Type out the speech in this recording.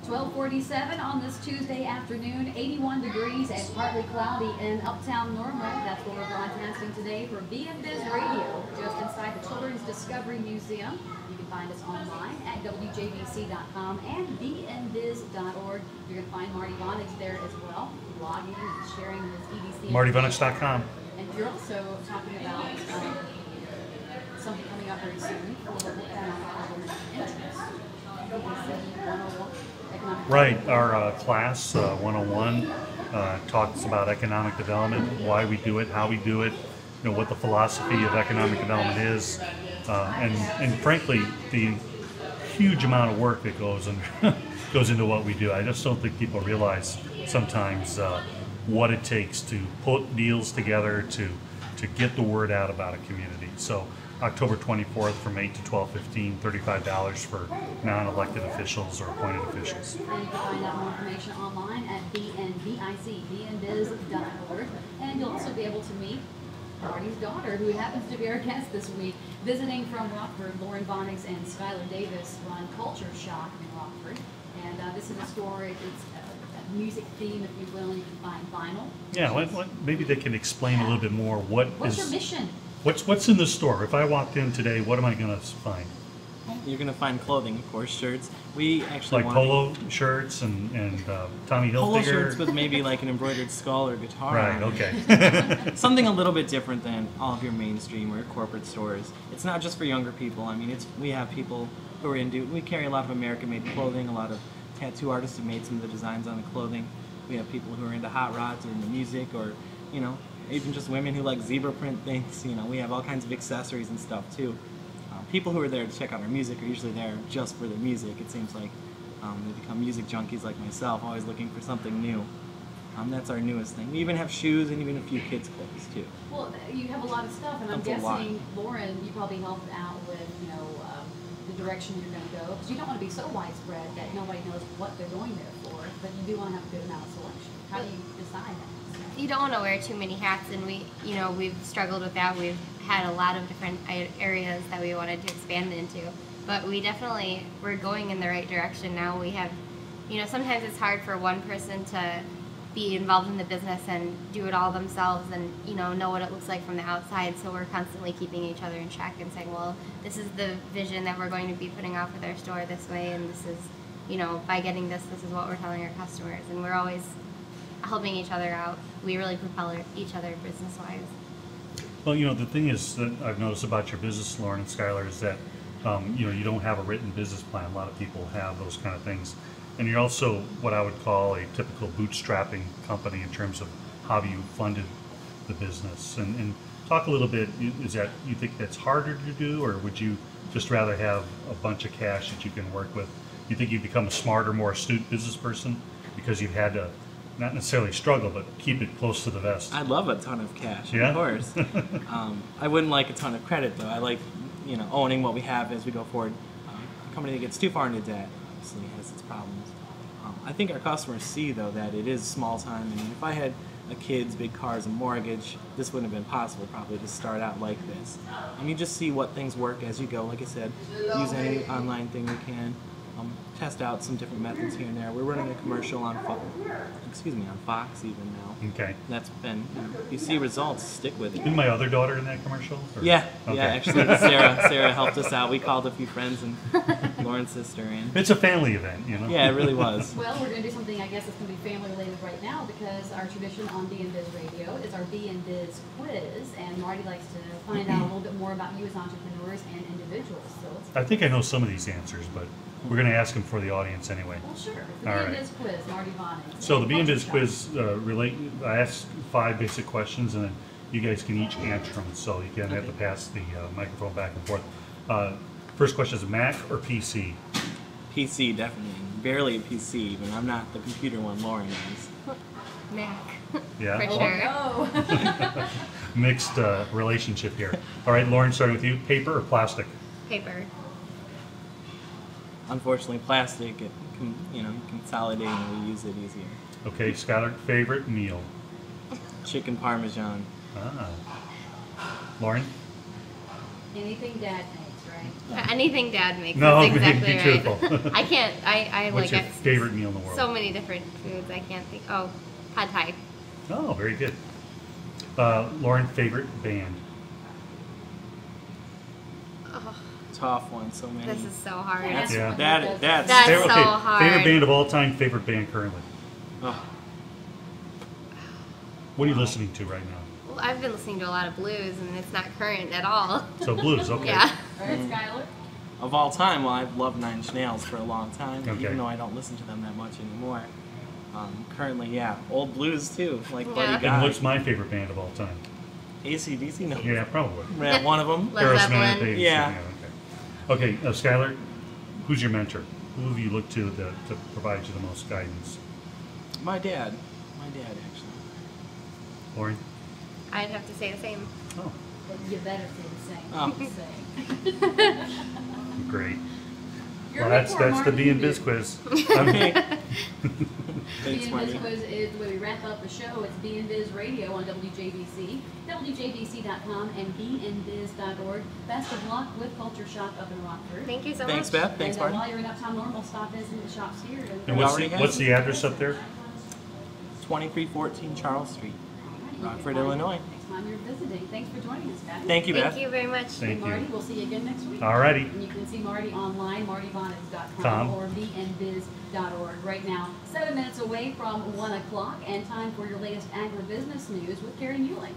12:47 on this Tuesday afternoon, 81 degrees and partly cloudy in Uptown Normal. That's where we're broadcasting today for BNBIZ Radio, just inside the Children's Discovery Museum. You can find us online at WJBC.com and BNBIZ.org. You're going to find Marty Vonix there as well, blogging and sharing his EDC. MartyVonix.com. And you're also talking about something coming up very soon for economic interest. Right, our class 101 talks about economic development, why we do it, how we do it, what the philosophy of economic development is, and frankly, the huge amount of work that goes into what we do. I just don't think people realize sometimes what it takes to put deals together to get the word out about a community. So October 24th from 8 to 12:15, $35 for non-elected officials or appointed officials. And you can find out more information online at BNBIZ.org. And you'll also be able to meet Marty's daughter, who happens to be our guest this week. Visiting from Rockford, Lauren Vonix and Skylar Davis run Culture Shock in Rockford. And this is a store, it's a music theme, if you will, and you can find vinyl. Yeah, maybe they can explain a little bit more What's your mission? What's in the store? If I walked in today, what am I going to find? You're going to find clothing, of course, shirts. We actually like polo shirts and Tommy Hilfiger. Polo shirts with maybe like an embroidered skull or guitar. Right. Okay. Something a little bit different than all of your mainstream or corporate stores. It's not just for younger people. I mean, we have people who are into. We carry a lot of American-made clothing. A lot of tattoo artists have made some of the designs on the clothing. We have people who are into hot rods or into music, or even just women who like zebra print things. We have all kinds of accessories and stuff too. People who are there to check out our music are usually there just for the music. It seems like they become music junkies like myself, always looking for something new. That's our newest thing. We even have shoes and even a few kids' clothes too. Well, you have a lot of stuff, and I'm guessing, Lauren, you probably helped out with the direction you're going to go, because you don't want to be so widespread that nobody knows what they're going there for, but you do want to have a good amount of selection. How do you decide that? You don't want to wear too many hats, and we've struggled with that. We've had a lot of different areas that we wanted to expand into, but we're going in the right direction now. We have, sometimes it's hard for one person to be involved in the business and do it all themselves and know what it looks like from the outside, so we're constantly keeping each other in check and saying, well, this is the vision that we're going to be putting out with our store this way, and this is, by getting this is what we're telling our customers, and we're always helping each other out. We really propel each other business-wise. Well, the thing is that I've noticed about your business, Lauren and Skylar, is that you don't have a written business plan. A lot of people have those kind of things, and you're also what I would call a typical bootstrapping company in terms of how you funded the business. And talk a little bit. Is that you think that's harder to do, or would you just rather have a bunch of cash that you can work with? You think you become a smarter, more astute business person because you've had to not necessarily struggle, but keep it close to the vest? I'd love a ton of cash, yeah? Of course. I wouldn't like a ton of credit, though. I like, owning what we have as we go forward. A company that gets too far into debt obviously has its problems. I think our customers see, though, that it is small time. I mean, if I had a kids, big cars, and mortgage, this wouldn't have been possible probably to start out like this. And you just see what things work as you go. Like I said, use any online thing we can. Test out some different methods here and there. We're running a commercial on Fox even now. Okay. That's been, you see results, stick with it. Isn't my other daughter in that commercial? Or? Yeah, okay. Yeah, actually Sarah helped us out. We called a few friends and Lauren's sister in. It's a family event, Yeah, it really was. Well, we're going to do something, I guess, that's going to be family related right now, because our tradition on BNBIZ Radio is our BNBIZ Quiz, and Marty likes to find out a little bit more about you as entrepreneurs and individuals. So I think I know some of these answers, but we're going to ask them for the audience anyway. Well, sure. The All BNBIZ right. Quiz, Marty Vonix. So the BNBIZ Quiz, I ask 5 basic questions, and then you guys can each answer them. So you can have to pass the microphone back and forth. First question is Mac or PC? PC, definitely. Barely a PC, even. I'm not the computer one Lauren is. Mac. Yeah. For sure. Oh. Mixed relationship here. All right, Lauren, starting with you. Paper or plastic? Paper. Unfortunately, plastic, it can, consolidate and we use it easier. Okay, Skylar, favorite meal? Chicken Parmesan. Ah. Lauren? Anything Dad makes, right. Anything Dad makes No, is exactly be right. truthful. I can't. I What's like your it. favorite meal in the world? So many different foods. I can't think. Oh, pad thai. Oh, very good. Lauren, favorite band? Oh, Tough one, so many. this is so hard. That's Yeah. that's That's Favorite, so hard. favorite band of all time, favorite band currently. oh, What are you listening to right now? Well, I've been listening to a lot of blues, and it's not current at all. So blues, okay. Yeah. All right, Skylar. of all time. Well, I've loved Nine Inch Nails for a long time, Okay. even though I don't listen to them that much anymore. Currently, yeah, old blues too, like Buddy Yeah. And Guy. what's my favorite band of all time? AC/DC? No. Yeah, probably. Yeah, one of them. Led Aerosmith, Zeppelin. Dave, Yeah. Okay, Skylar, who's your mentor? Who have you looked to provide you the most guidance? My dad. My dad, actually. Lauren? I'd have to say the same. Oh, But you better say the same. Oh. Say. great. Your Well, report, that's the Marty. BNBIZ quiz. Thanks, BNBIZ Marty. Quiz is the way we wrap up the show. It's BNBIZ Radio on WJBC, WJBC.com, and BNBIZ.org. Best of luck with Culture Shock up in Rockford. Thank you so Thanks, much. Beth. Thanks, and Marty. while you're in Uptown Normal, stop visiting the shops here. And We what's already the, have what's it. the address up there? 2314 Charles Street. Alright, you Rockford, can find Illinois. it Next time you're visiting. Thanks for joining us, Beth. Thank you, Beth. Thank you very much. Thank And Marty, you. we'll see you again next week. Alrighty. And you can see Marty online, martybonnets.com Com. or bnbiz.org. Right now, 7 minutes away from 1 o'clock, and time for your latest agribusiness news with Carrie Mueling.